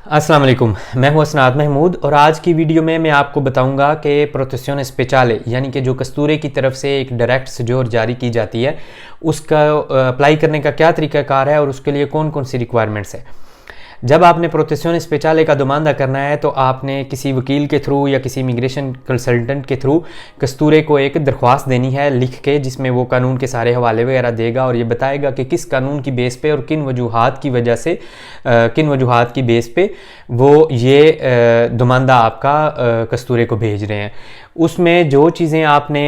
अस्सलाम वालेकुम, मैं हूं असनाद महमूद और आज की वीडियो में मैं आपको बताऊंगा कि प्रोटेक्शन स्पेशले यानी कि जो कस्तूरे की तरफ से एक डायरेक्ट सजोर जारी की जाती है उसका अप्लाई करने का क्या तरीक़ाकार है और उसके लिए कौन कौन सी रिक्वायरमेंट्स है। जब आपने प्रोटेक्शन स्पेशले का दुमानदा करना है तो आपने किसी वकील के थ्रू या किसी इमिग्रेशन कंसल्टेंट के थ्रू कस्तूरे को एक दरख्वास्त देनी है लिख के, जिसमें वो कानून के सारे हवाले वगैरह देगा और ये बताएगा कि किस कानून की बेस पे और किन वजूहात की वजह से किन वजूहात की बेस पे वो ये दुमानदा आपका कस्तूरे को भेज रहे हैं। उसमें जो चीज़ें आपने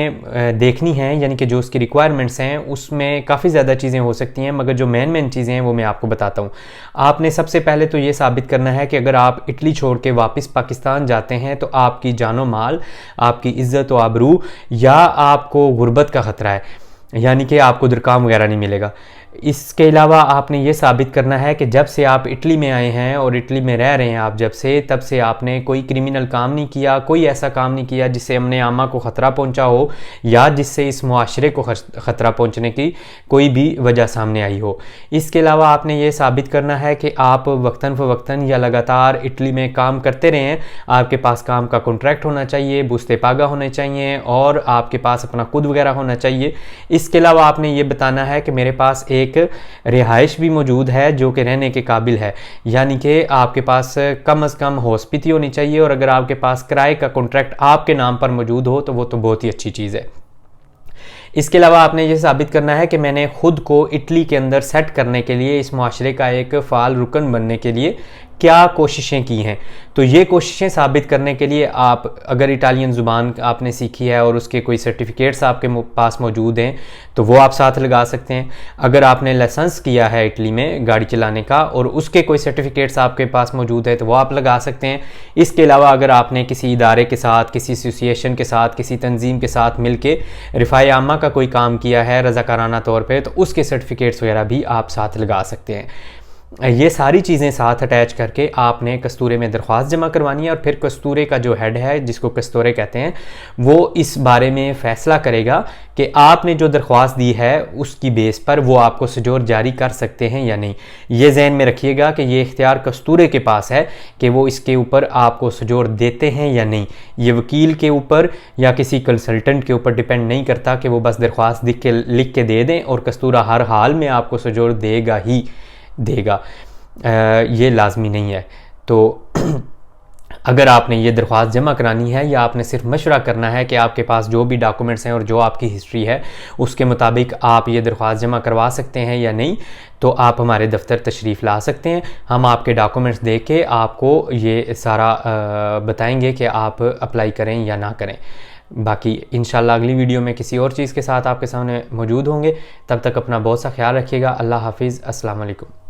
देखनी हैं यानी कि जो उसकी रिक्वायरमेंट्स हैं उसमें काफ़ी ज़्यादा चीज़ें हो सकती हैं, मगर जो मेन चीज़ें हैं वो मैं आपको बताता हूँ। आपने सबसे पहले तो ये साबित करना है कि अगर आप इटली छोड़ के वापस पाकिस्तान जाते हैं तो आपकी जानो माल, आपकी इज़्ज़त व आबरू या आपको गुर्बत का ख़तरा है, यानी कि आपको दरकाम वगैरह नहीं मिलेगा। इसके अलावा आपने ये साबित करना है कि जब से आप इटली में आए हैं और इटली में रह रहे हैं आप जब से, तब से आपने कोई क्रिमिनल काम नहीं किया, कोई ऐसा काम नहीं किया जिससे अमन आमा को ख़तरा पहुंचा हो या जिससे इस मुआशरे को ख़तरा पहुंचने की कोई भी वजह सामने आई हो। इसके अलावा आपने ये साबित करना है कि आप वक्तन फ़वक्तन या लगातार इटली में काम करते रहे हैं, आपके पास काम का कॉन्ट्रैक्ट होना चाहिए, बुस्ते पागा होने चाहिए और आपके पास अपना खुद वगैरह होना चाहिए। इसके अलावा आपने ये बताना है कि मेरे पास एक रिहाइश भी मौजूद है जो कि रहने के काबिल है, यानी कि आपके पास कम से कम हॉस्पिटल होनी चाहिए और अगर आपके पास किराए का कॉन्ट्रैक्ट आपके नाम पर मौजूद हो तो वो तो बहुत ही अच्छी चीज़ है। इसके अलावा आपने ये साबित करना है कि मैंने ख़ुद को इटली के अंदर सेट करने के लिए, इस माशरे का एक फ़ाल रुकन बनने के लिए क्या कोशिशें की हैं। तो ये कोशिशें साबित करने के लिए आप अगर इटालियन ज़ुबान आपने सीखी है और उसके कोई सर्टिफिकेट्स आपके पास मौजूद हैं तो वो आप साथ लगा सकते हैं। अगर आपने लाइसेंस किया है इटली में गाड़ी चलाने का और उसके कोई सर्टिफिकेट्स आपके पास मौजूद है तो वो आप लगा सकते हैं। इसके अलावा अगर आपने किसी इदारे के साथ, किसी एसोसिएशन के साथ, किसी तंजीम के साथ मिल के रिफ़ाए आमा का कोई काम किया है रज़ाकाराना तौर पर, तो उसके सर्टिफिकेट्स वगैरह भी आप साथ लगा सकते हैं। ये सारी चीज़ें साथ अटैच करके आपने कस्तूरे में दरख्वास्त जमा करवानी है और फिर कस्तूरे का जो हेड है जिसको कस्तूरे कहते हैं वो इस बारे में फ़ैसला करेगा कि आपने जो दरख्वास्त दी है उसकी बेस पर वो आपको सजोर जारी कर सकते हैं या नहीं। ये जहन में रखिएगा कि ये इख्तियार कस्तूरे के पास है कि वो इसके ऊपर आपको सजोर देते हैं या नहीं। ये वकील के ऊपर या किसी कंसल्टेंट के ऊपर डिपेंड नहीं करता कि वो बस दरख्वास्त लिख के दे दें और कस्तूरा हर हाल में आपको सजोर देगा ही देगा, ये लाजमी नहीं है। तो अगर आपने ये दरख्वास्त जमा करानी है या आपने सिर्फ मशवरा करना है कि आपके पास जो भी डॉक्यूमेंट्स हैं और जो आपकी हिस्ट्री है उसके मुताबिक आप ये दरख्वास्त जमा करवा सकते हैं या नहीं, तो आप हमारे दफ्तर तशरीफ़ ला सकते हैं। हम आपके डॉक्यूमेंट्स दे के आपको ये सारा बताएंगे कि आप अप्लाई करें या ना करें। बाकी इंशाल्लाह अगली वीडियो में किसी और चीज़ के साथ आपके सामने मौजूद होंगे। तब तक अपना बहुत सा ख्याल रखिएगा। अल्लाह हाफिज़। अस्सलाम वालेकुम।